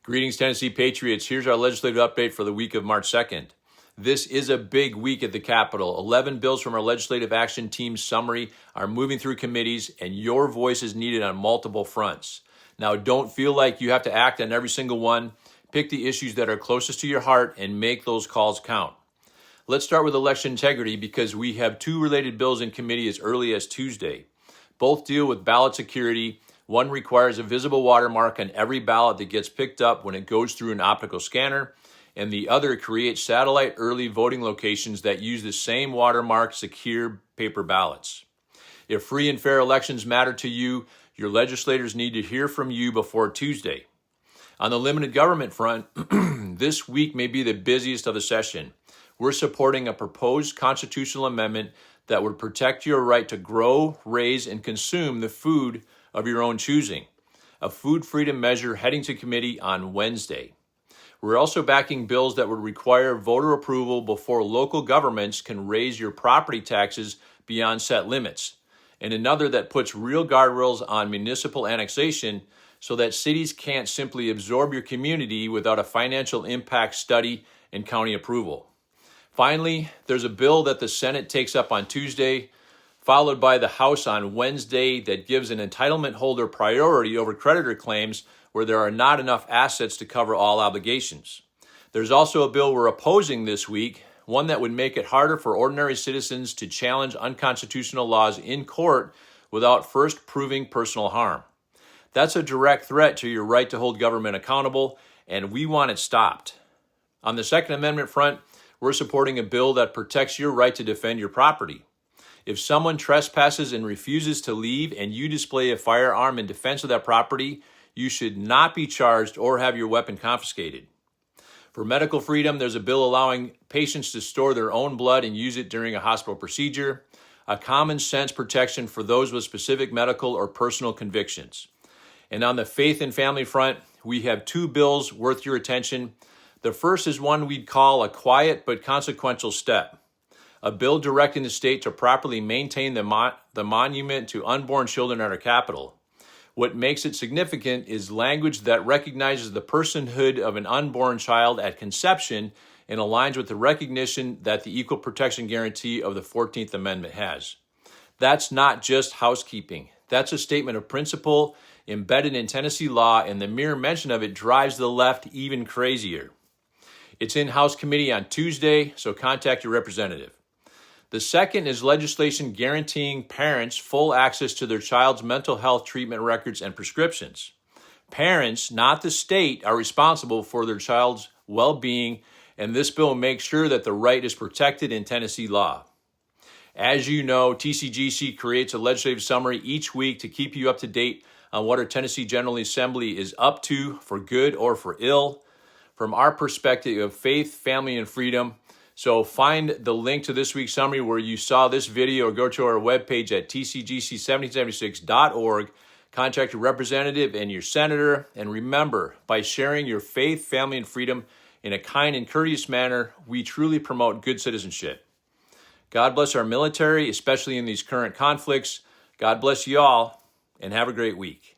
Greetings, Tennessee Patriots. Here's our legislative update for the week of March 2nd. This is a big week at the Capitol. 11 bills from our Legislative Action Team summary are moving through committees, and your voice is needed on multiple fronts. Now, don't feel like you have to act on every single one. Pick the issues that are closest to your heart and make those calls count. Let's start with election integrity because we have two related bills in committee as early as Tuesday. Both deal with ballot security. One requires a visible watermark on every ballot that gets picked up when it goes through an optical scanner, and the other creates satellite early voting locations that use the same watermark secure paper ballots. If free and fair elections matter to you, your legislators need to hear from you before Tuesday. On the limited government front, this week may be the busiest of the session. We're supporting a proposed constitutional amendment that would protect your right to grow, raise, and consume the food of your own choosing, a food freedom measure heading to committee on Wednesday. We're also backing bills that would require voter approval before local governments can raise your property taxes beyond set limits, and another that puts real guardrails on municipal annexation so that cities can't simply absorb your community without a financial impact study and county approval. Finally, there's a bill that the Senate takes up on Tuesday, followed by the House on Wednesday, that gives an entitlement holder priority over creditor claims where there are not enough assets to cover all obligations. There's also a bill we're opposing this week, one that would make it harder for ordinary citizens to challenge unconstitutional laws in court without first proving personal harm. That's a direct threat to your right to hold government accountable, and we want it stopped. On the Second Amendment front, we're supporting a bill that protects your right to defend your property. If someone trespasses and refuses to leave and you display a firearm in defense of that property, you should not be charged or have your weapon confiscated. For medical freedom, there's a bill allowing patients to store their own blood and use it during a hospital procedure, a common sense protection for those with specific medical or personal convictions. And on the faith and family front, we have two bills worth your attention. The first is one we'd call a quiet but consequential step. A bill directing the state to properly maintain the monument to unborn children at our Capitol. What makes it significant is language that recognizes the personhood of an unborn child at conception and aligns with the recognition that the equal protection guarantee of the 14th Amendment has. That's not just housekeeping. That's a statement of principle embedded in Tennessee law, and the mere mention of it drives the left even crazier. It's in House committee on Tuesday, so contact your representative. The second is legislation guaranteeing parents full access to their child's mental health treatment records and prescriptions. Parents, not the state, are responsible for their child's well-being, and this bill makes sure that the right is protected in Tennessee law. As you know, TCGC creates a legislative summary each week to keep you up to date on what our Tennessee General Assembly is up to, for good or for ill, from our perspective of faith, family, and freedom. So find the link to this week's summary where you saw this video, or go to our webpage at tcgc1776.org. Contact your representative and your senator. And remember, by sharing your faith, family, and freedom in a kind and courteous manner, we truly promote good citizenship. God bless our military, especially in these current conflicts. God bless you all, and have a great week.